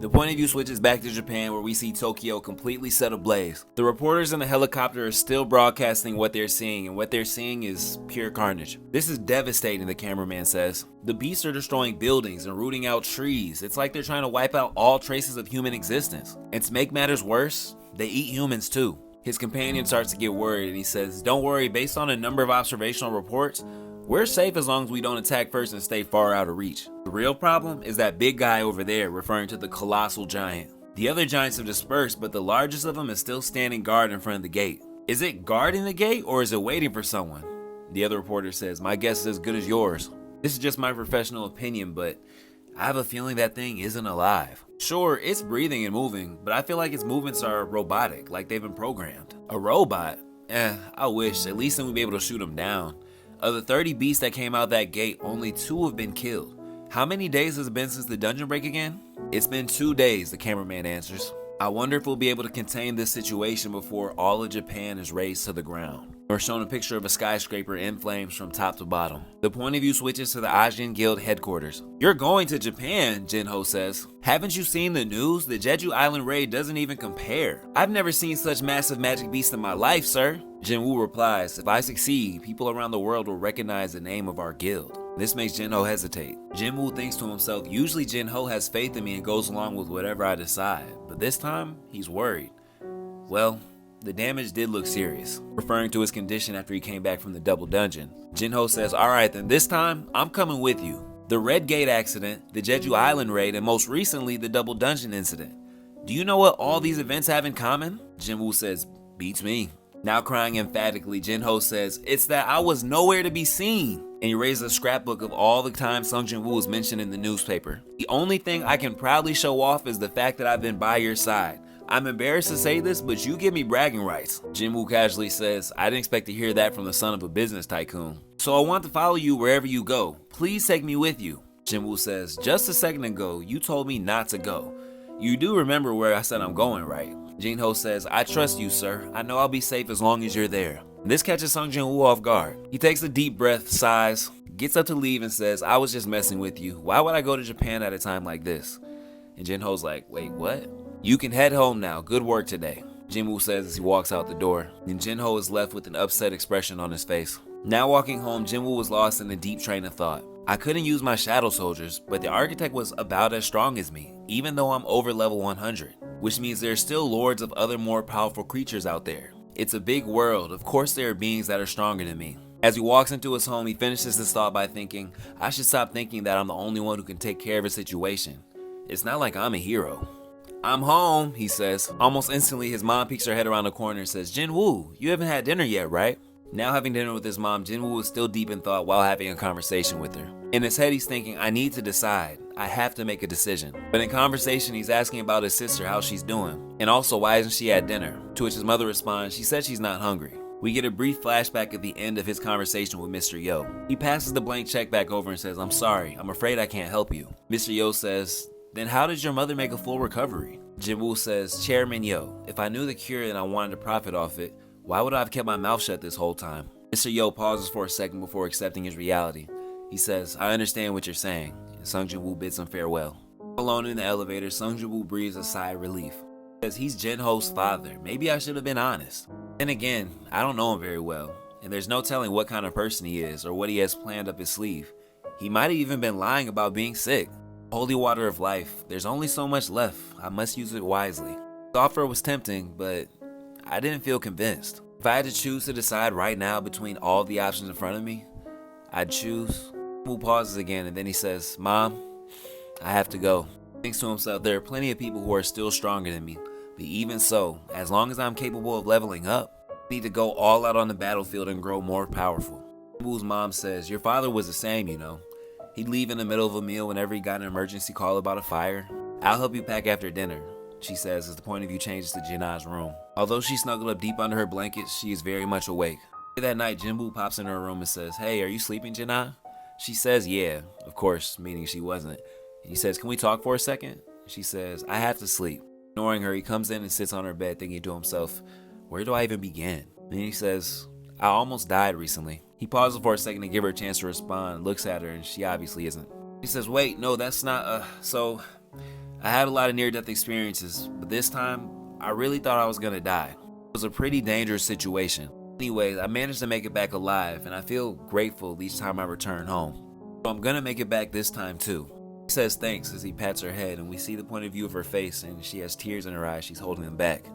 The point of view switches back to Japan where we see Tokyo completely set ablaze. The reporters in the helicopter are still broadcasting what they're seeing, and what they're seeing is pure carnage. This is devastating, the cameraman says. The beasts are destroying buildings and rooting out trees. It's like they're trying to wipe out all traces of human existence. And to make matters worse, they eat humans too. His companion starts to get worried and he says, "Don't worry, based on a number of observational reports, we're safe as long as we don't attack first and stay far out of reach. The real problem is that big guy over there," referring to the colossal giant. The other giants have dispersed, but the largest of them is still standing guard in front of the gate. Is it guarding the gate or is it waiting for someone? The other reporter says, "My guess is as good as yours. This is just my professional opinion, but I have a feeling that thing isn't alive. Sure, it's breathing and moving, but I feel like its movements are robotic, like they've been programmed." A robot? I wish. At least then we'd be able to shoot them down. Of the 30 beasts that came out that gate, only 2 have been killed. How many days has it been since the dungeon break again? It's been 2 days, the cameraman answers. I wonder if we'll be able to contain this situation before all of Japan is razed to the ground. We're shown a picture of a skyscraper in flames from top to bottom. The point of view switches to the Ajin Guild headquarters. "You're going to Japan," Jinho says. "Haven't you seen the news? The Jeju Island raid doesn't even compare. I've never seen such massive magic beasts in my life, sir." Jinwoo replies, "If I succeed, people around the world will recognize the name of our guild." This makes Jinho hesitate. Jinwoo thinks to himself, usually Jinho has faith in me and goes along with whatever I decide, but this time, he's worried. Well, the damage did look serious, referring to his condition after he came back from the double dungeon. Jinho says, "Alright then, this time, I'm coming with you. The Red Gate accident, the Jeju Island raid, and most recently, the double dungeon incident. Do you know what all these events have in common?" Jinwoo says, "Beats me." Now crying emphatically, Jinho says, "It's that I was nowhere to be seen." And he raises a scrapbook of all the times Sung Jinwoo was mentioned in the newspaper. "The only thing I can proudly show off is the fact that I've been by your side. I'm embarrassed to say this, but you give me bragging rights." Jinwoo casually says, "I didn't expect to hear that from the son of a business tycoon. So I want to follow you wherever you go. Please take me with you." Jinwoo says, "Just a second ago, you told me not to go. You do remember where I said I'm going, right?" Jinho says, "I trust you, sir. I know I'll be safe as long as you're there." This catches Sung Jinwoo off guard. He takes a deep breath, sighs, gets up to leave and says, "I was just messing with you. Why would I go to Japan at a time like this?" And Jinho's like, "Wait, what?" "You can head home now. Good work today," Jinwoo says as he walks out the door. And Jinho is left with an upset expression on his face. Now walking home, Jinwoo was lost in a deep train of thought. "I couldn't use my shadow soldiers, but the architect was about as strong as me, even though I'm over level 100, which means there's still lords of other more powerful creatures out there. It's a big world. Of course there are beings that are stronger than me." As he walks into his home, he finishes his thought by thinking, "I should stop thinking that I'm the only one who can take care of a situation. It's not like I'm a hero." "I'm home," he says. Almost instantly, his mom peeks her head around the corner and says, "Jinwoo, you haven't had dinner yet, right?" Now having dinner with his mom, Jinwoo is still deep in thought while having a conversation with her. In his head, he's thinking, "I need to decide. I have to make a decision." But in conversation, he's asking about his sister, how she's doing, and also why isn't she at dinner? To which his mother responds, "She said she's not hungry." We get a brief flashback at the end of his conversation with Mr. Yo. He passes the blank check back over and says, "I'm sorry, I'm afraid I can't help you." Mr. Yo says, "Then how did your mother make a full recovery?" Jinwoo says, "Chairman Yo, if I knew the cure and I wanted to profit off it, why would I have kept my mouth shut this whole time?" Mr. Yo pauses for a second before accepting his reality. He says, "I understand what you're saying," and Sung Jinwoo bids him farewell. Alone in the elevator, Sung Jinwoo breathes a sigh of relief. He says, "He's Jinho's father. Maybe I should have been honest. Then again, I don't know him very well, and there's no telling what kind of person he is or what he has planned up his sleeve. He might have even been lying about being sick. Holy water of life, there's only so much left. I must use it wisely." The offer was tempting, but I didn't feel convinced. If I had to choose to decide right now between all the options in front of me, I'd choose. Jinwoo pauses again and then he says, "Mom, I have to go." He thinks to himself, there are plenty of people who are still stronger than me, but even so, as long as I'm capable of leveling up, I need to go all out on the battlefield and grow more powerful. Jinwoo's mom says, "Your father was the same, you know. He'd leave in the middle of a meal whenever he got an emergency call about a fire. I'll help you pack after dinner," she says as the point of view changes to Jina's room. Although she's snuggled up deep under her blanket, she is very much awake. That night, Jinwoo pops in her room and says, "Hey, are you sleeping, Jina?" She says, "Yeah," of course, meaning she wasn't. And he says, "Can we talk for a second?" She says, "I have to sleep." Ignoring her, he comes in and sits on her bed thinking to himself, where do I even begin? And he says, "I almost died recently." He pauses for a second to give her a chance to respond, looks at her, and she obviously isn't. He says, "Wait, no, that's not, so I had a lot of near-death experiences, but this time, I really thought I was gonna die. It was a pretty dangerous situation. Anyways, I managed to make it back alive, and I feel grateful each time I return home. So I'm gonna make it back this time too. He says thanks as he pats her head, and we see the point of view of her face, and she has tears in her eyes. She's holding them back. He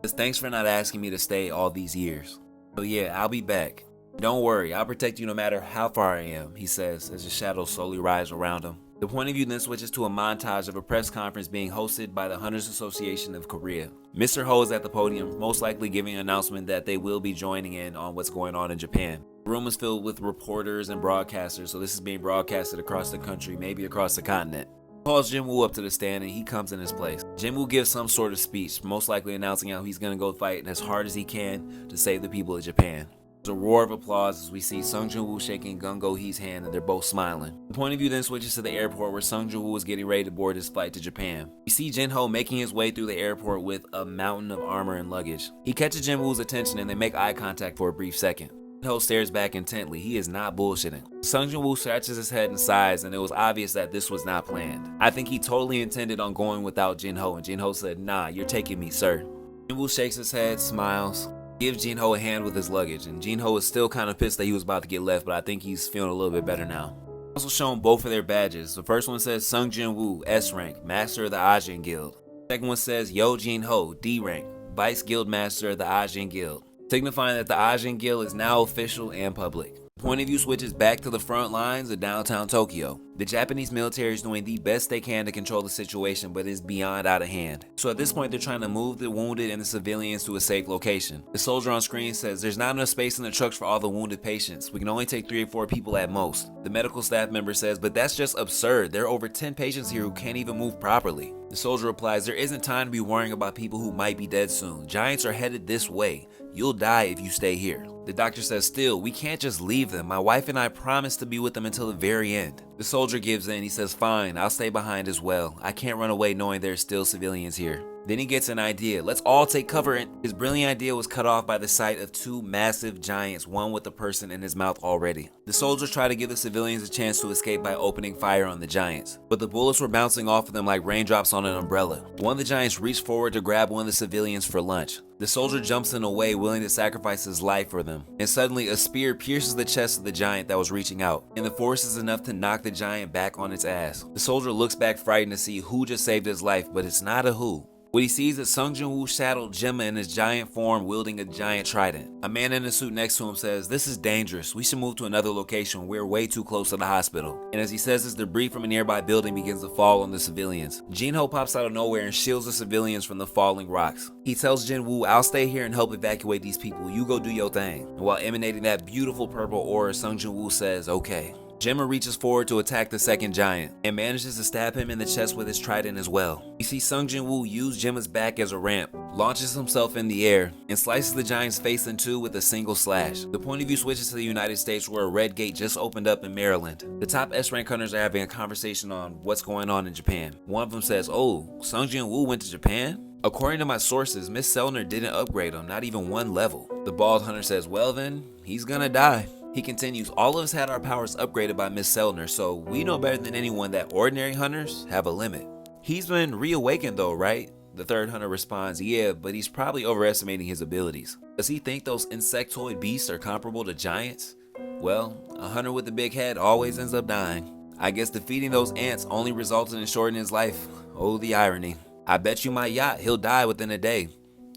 says thanks for not asking me to stay all these years. So yeah, I'll be back. Don't worry, I'll protect you no matter how far I am, he says as the shadows slowly rise around him. The point of view then switches to a montage of a press conference being hosted by the Hunters Association of Korea. Mr. Ho is at the podium, most likely giving an announcement that they will be joining in on what's going on in Japan. The room is filled with reporters and broadcasters, so this is being broadcasted across the country, maybe across the continent. He calls Jinwoo up to the stand and he comes in his place. Jinwoo gives some sort of speech, most likely announcing how he's going to go fight as hard as he can to save the people of Japan. There's a roar of applause as we see Sung Jinwoo shaking Gun Go-hee's hand and they're both smiling. The point of view then switches to the airport where Sung Jinwoo is getting ready to board his flight to Japan. We see Jin-ho making his way through the airport with a mountain of armor and luggage. He catches Jinwoo's attention and they make eye contact for a brief second. Jin-ho stares back intently. He is not bullshitting. Sung Jinwoo scratches his head and sighs, and it was obvious that this was not planned. I think he totally intended on going without Jin-ho, and Jin-ho said, "Nah, you're taking me, sir." Jinwoo shakes his head, smiles, gives Jin-ho a hand with his luggage, and Jin-ho is still kind of pissed that he was about to get left, but I think he's feeling a little bit better now. Also shown both of their badges. The first one says Sung Jinwoo, S rank, Master of the Ajin Guild. The second one says Yo Jin-ho, D rank, Vice Guild Master of the Ajin Guild, signifying that the Ajin Guild is now official and public. Point of view switches back to the front lines of downtown Tokyo. The Japanese military is doing the best they can to control the situation, but is beyond out of hand. So at this point, they're trying to move the wounded and the civilians to a safe location. The soldier on screen says, "There's not enough space in the trucks for all the wounded patients. We can only take 3 or 4 people at most." The medical staff member says, "But that's just absurd. There are over 10 patients here who can't even move properly." The soldier replies, "There isn't time to be worrying about people who might be dead soon. Giants are headed this way. You'll die if you stay here." The doctor says, "Still, we can't just leave them. My wife and I promised to be with them until the very end." The soldier gives in. He says, "Fine, I'll stay behind as well. I can't run away knowing there's still civilians here." Then he gets an idea. Let's all take cover. His brilliant idea was cut off by the sight of 2 massive giants, one with a person in his mouth already. The soldiers try to give the civilians a chance to escape by opening fire on the giants, but the bullets were bouncing off of them like raindrops on an umbrella. One of the giants reached forward to grab one of the civilians for lunch. The soldier jumps in a way, willing to sacrifice his life for them, and suddenly a spear pierces the chest of the giant that was reaching out, and the force is enough to knock the giant back on its ass. The soldier looks back frightened to see who just saved his life, but it's not a who. What he sees is Sung Jinwoo shadowed Gemma in his giant form wielding a giant trident. A man in a suit next to him says, "This is dangerous. We should move to another location. We're way too close to the hospital." And as he says this, debris from a nearby building begins to fall on the civilians. Jin-ho pops out of nowhere and shields the civilians from the falling rocks. He tells Jinwoo, "I'll stay here and help evacuate these people. You go do your thing." And while emanating that beautiful purple aura, Sung Jinwoo says, "Okay." Gemma reaches forward to attack the second giant and manages to stab him in the chest with his trident as well. We see Sung Jinwoo use Gemma's back as a ramp, launches himself in the air, and slices the giant's face in 2 with a single slash. The point of view switches to the United States where a red gate just opened up in Maryland. The top S-rank hunters are having a conversation on what's going on in Japan. One of them says, "Oh, Sung Jinwoo went to Japan? According to my sources, Miss Selner didn't upgrade him, not even 1 level." The bald hunter says, "Well then, he's gonna die." He continues, "All of us had our powers upgraded by Miss Selner, so we know better than anyone that ordinary hunters have a limit." "He's been reawakened though, right?" The third hunter responds, "Yeah, but he's probably overestimating his abilities." "Does he think those insectoid beasts are comparable to giants?" "Well, a hunter with a big head always ends up dying. I guess defeating those ants only resulted in shortening his life. Oh, the irony. I bet you my yacht, he'll die within a day.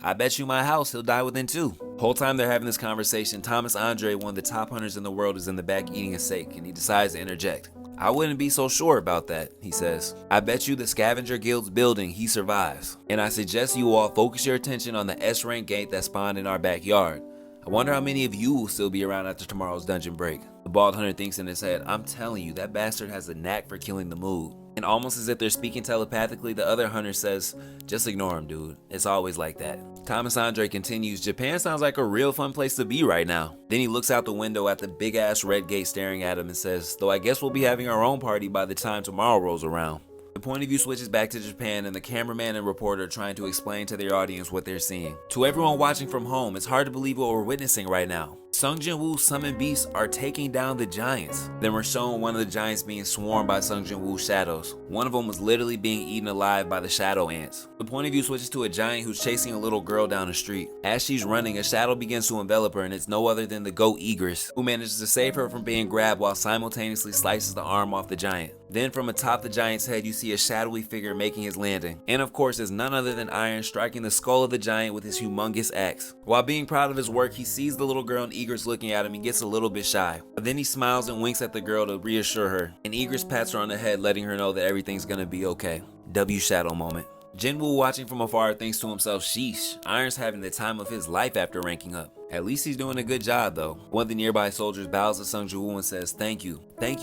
I bet you my house, he'll die within 2. Whole time they're having this conversation, Thomas Andre, one of the top hunters in the world, is in the back eating a steak, and he decides to interject. "I wouldn't be so sure about that," he says. "I bet you the Scavenger Guild's building, he survives. And I suggest you all focus your attention on the S-rank gate that spawned in our backyard. I wonder how many of you will still be around after tomorrow's dungeon break." The bald hunter thinks in his head, "I'm telling you, that bastard has a knack for killing the mood." And almost as if they're speaking telepathically, the other hunter says, "Just ignore him, dude. It's always like that." Thomas Andre continues, "Japan sounds like a real fun place to be right now." Then he looks out the window at the big ass red gate staring at him and says, "Though I guess we'll be having our own party by the time tomorrow rolls around." The point of view switches back to Japan, and the cameraman and reporter are trying to explain to their audience what they're seeing. To everyone watching from home, it's hard to believe what we're witnessing right now. Sung Jinwoo's summoned beasts are taking down the giants. Then we're shown one of the giants being swarmed by Sung Jinwoo's shadows. One of them was literally being eaten alive by the shadow ants. The point of view switches to a giant who's chasing a little girl down the street. As she's running, a shadow begins to envelop her, and it's no other than the goat Egress, who manages to save her from being grabbed while simultaneously slices the arm off the giant. Then from atop the giant's head, you see a shadowy figure making his landing. And of course, it's none other than Iron striking the skull of the giant with his humongous axe. While being proud of his work, he sees the little girl and Egress looking at him and gets a little bit shy. But then he smiles and winks at the girl to reassure her. And Egress pats her on the head, letting her know that everything's gonna be okay. W Shadow moment. Jinwoo, watching from afar, thinks to himself, sheesh, Iron's having the time of his life after ranking up. At least he's doing a good job though. One of the nearby soldiers bows to Sung Jinwoo and says, thank you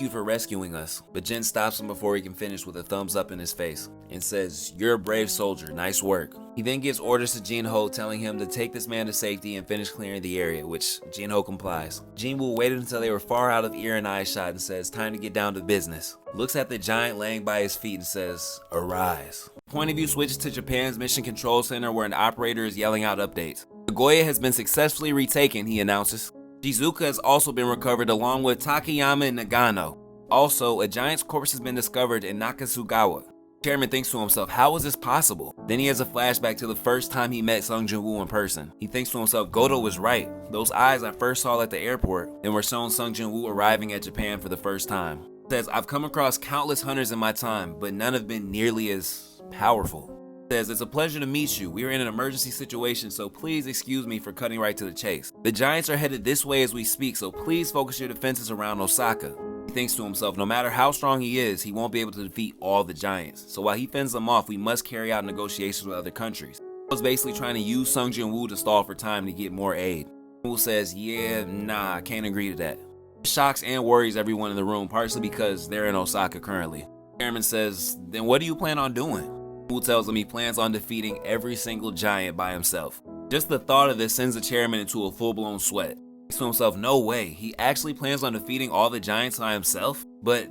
for rescuing us. But Jin stops him before he can finish with a thumbs up in his face and says, you're a brave soldier, nice work. He then gives orders to Jinho, telling him to take this man to safety and finish clearing the area, which Jinho complies. Jinwoo waited until they were far out of ear and eye shot and says, time to get down to business. Looks at the giant laying by his feet and says, arise. Point of view switches to Japan's Mission Control Center where an operator is yelling out updates. Nagoya has been successfully retaken, he announces. Shizuka has also been recovered along with Takayama and Nagano. Also, a giant's corpse has been discovered in Nakasugawa. Chairman thinks to himself, how is this possible? Then he has a flashback to the first time he met Sung Jinwoo in person. He thinks to himself, Goto was right. Those eyes I first saw at the airport. Then we're shown Sung Jinwoo arriving at Japan for the first time. He says, I've come across countless hunters in my time, but none have been nearly as powerful. He says, it's a pleasure to meet you. We are in an emergency situation, so please excuse me for cutting right to the chase. The giants are headed this way as we speak, so please focus your defenses around Osaka. He thinks to himself, no matter how strong he is, he won't be able to defeat all the giants. So while he fends them off, we must carry out negotiations with other countries. He was basically trying to use Sung Jinwoo to stall for time to get more aid. Jinwoo says, yeah, nah, I can't agree to that. This shocks and worries everyone in the room, partially because they're in Osaka currently. The chairman says, then what do you plan on doing? Jinwoo tells him he plans on defeating every single giant by himself. Just the thought of this sends the chairman into a full-blown sweat. He thinks to himself, no way, he actually plans on defeating all the giants by himself? But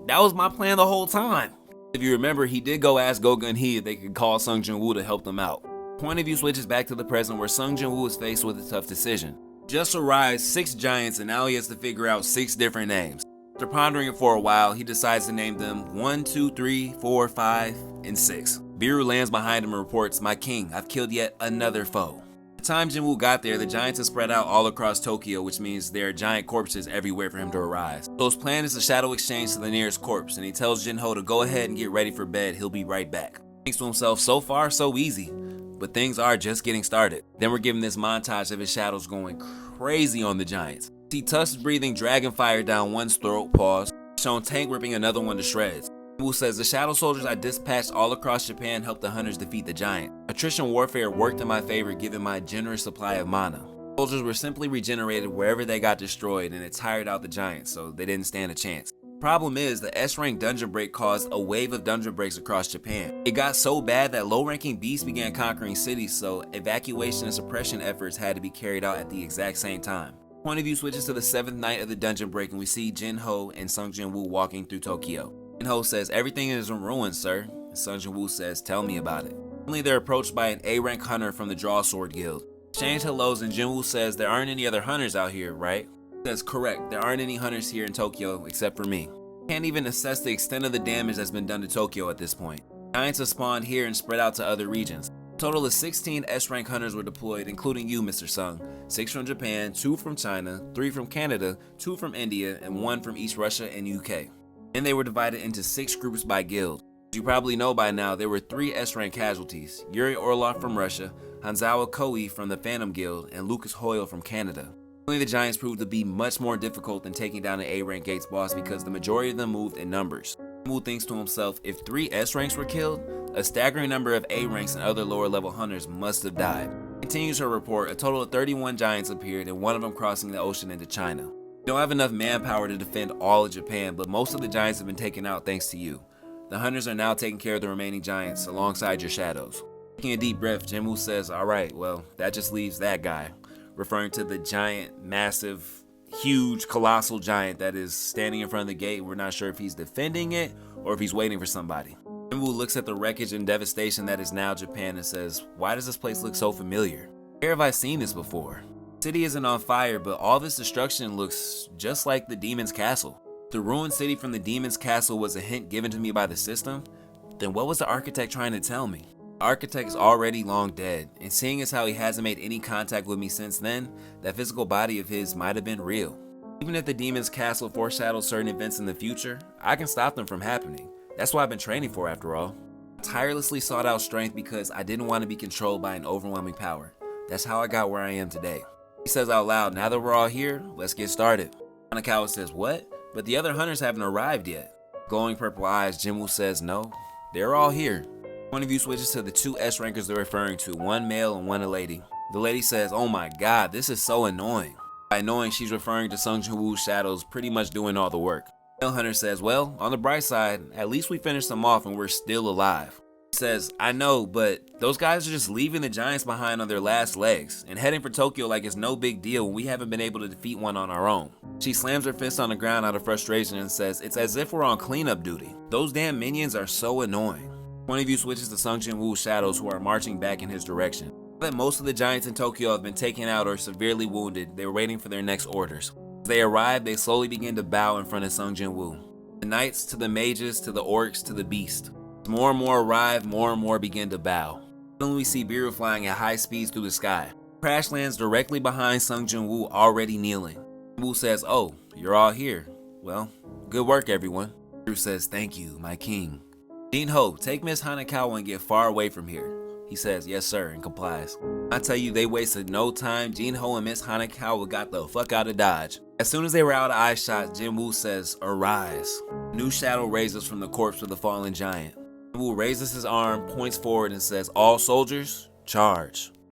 that was my plan the whole time. If you remember, he did go ask Goga and He if they could call Sung Jinwoo to help them out. Point of view switches back to the present where Sung Jinwoo is faced with a tough decision. Just arrived 6 giants and now he has to figure out 6 different names. After pondering it for a while, he decides to name them 1, 2, 3, 4, 5, and 6. Biru lands behind him and reports, my king, I've killed yet another foe. By the time Jinwoo got there, the giants are spread out all across Tokyo, which means there are giant corpses everywhere for him to arise. So his plan is to shadow exchange to the nearest corpse, and he tells Jinho to go ahead and get ready for bed, he'll be right back. He thinks to himself, so far so easy, but things are just getting started. Then we're given this montage of his shadows going crazy on the giants. See Tusk breathing dragon fire down one's throat, pause, shown Tank ripping another one to shreds. Jinwoo says, the shadow soldiers I dispatched all across Japan helped the hunters defeat the giant. Attrition warfare worked in my favor given my generous supply of mana. Soldiers were simply regenerated wherever they got destroyed and it tired out the giants, so they didn't stand a chance. Problem is, the S-rank dungeon break caused a wave of dungeon breaks across Japan. It got so bad that low-ranking beasts began conquering cities, so evacuation and suppression efforts had to be carried out at the exact same time. Point of view switches to the 7th night of the dungeon break and we see Jinho and Sung Jinwoo walking through Tokyo. Jinho says, everything is in ruins, sir. And Sung Jinwoo says, tell me about it. Finally, they're approached by an A-rank hunter from the Draw Sword Guild. Exchange hellos and Jinwoo says, there aren't any other hunters out here, right? He says, correct, there aren't any hunters here in Tokyo except for me. Can't even assess the extent of the damage that's been done to Tokyo at this point. Giants have spawned here and spread out to other regions. A total of 16 S-rank hunters were deployed, including you, Mr. Sung. 6 from Japan, 2 from China, 3 from Canada, 2 from India, and 1 from East Russia and UK. And they were divided into 6 groups by guild. As you probably know by now, there were 3 S-rank casualties, Yuri Orlov from Russia, Hanzawa Koei from the Phantom Guild, and Lucas Hoyle from Canada. Only the giants proved to be much more difficult than taking down an A-rank Gates boss because the majority of them moved in numbers. Jinwoo thinks to himself, if 3 S-ranks were killed, a staggering number of A-ranks and other lower level hunters must have died. Continues her report, a total of 31 giants appeared and one of them crossing the ocean into China. We don't have enough manpower to defend all of Japan, but most of the giants have been taken out thanks to you. The hunters are now taking care of the remaining giants alongside your shadows. Taking a deep breath, Jinwoo says, alright, well, that just leaves that guy, referring to the giant, massive, huge, colossal giant that is standing in front of the gate. We're not sure if he's defending it or if he's waiting for somebody. Jinwoo looks at the wreckage and devastation that is now Japan and says, why does this place look so familiar? Where have I seen this before? The city isn't on fire, but all this destruction looks just like the demon's castle. The ruined city from the demon's castle was a hint given to me by the system. Then what was the architect trying to tell me? The architect is already long dead, and seeing as how he hasn't made any contact with me since then, that physical body of his might have been real. Even if the demon's castle foreshadows certain events in the future, I can stop them from happening. That's what I've been training for after all. I tirelessly sought out strength because I didn't want to be controlled by an overwhelming power. That's how I got where I am today. He says out loud, now that we're all here, let's get started. Hanakawa says, what? But the other hunters haven't arrived yet. Glowing purple eyes, Jinwoo says, no, they're all here. One of you switches to the two S rankers they're referring to, one male and one a lady. The lady says, oh my god, this is so annoying. By annoying, she's referring to Sung Jinwoo's shadows pretty much doing all the work. The male hunter says, well, on the bright side, at least we finished them off and we're still alive. He says, I know, but those guys are just leaving the giants behind on their last legs and heading for Tokyo like it's no big deal when we haven't been able to defeat one on our own. She slams her fist on the ground out of frustration and says, it's as if we're on cleanup duty. Those damn minions are so annoying. One of you switches to Sung Jinwoo's shadows who are marching back in his direction. Now that most of the giants in Tokyo have been taken out or severely wounded, they were waiting for their next orders. As they arrive, they slowly begin to bow in front of Sung Jinwoo. The knights to the mages to the orcs to the beast. As more and more arrive, more and more begin to bow. Suddenly we see Biru flying at high speeds through the sky. Crash lands directly behind Sung Jinwoo, already kneeling. Jinwoo says, oh, you're all here. Well, good work everyone. Biru says, thank you, my king. Jinho, take Miss Hanakawa and get far away from here. He says, yes sir, and complies. I tell you, they wasted no time. Jinho and Miss Hanakawa got the fuck out of Dodge. As soon as they were out of eye shot, Jinwoo says, arise. A new shadow raises from the corpse of the fallen giant. Jinwoo raises his arm, points forward, and says, all soldiers, charge.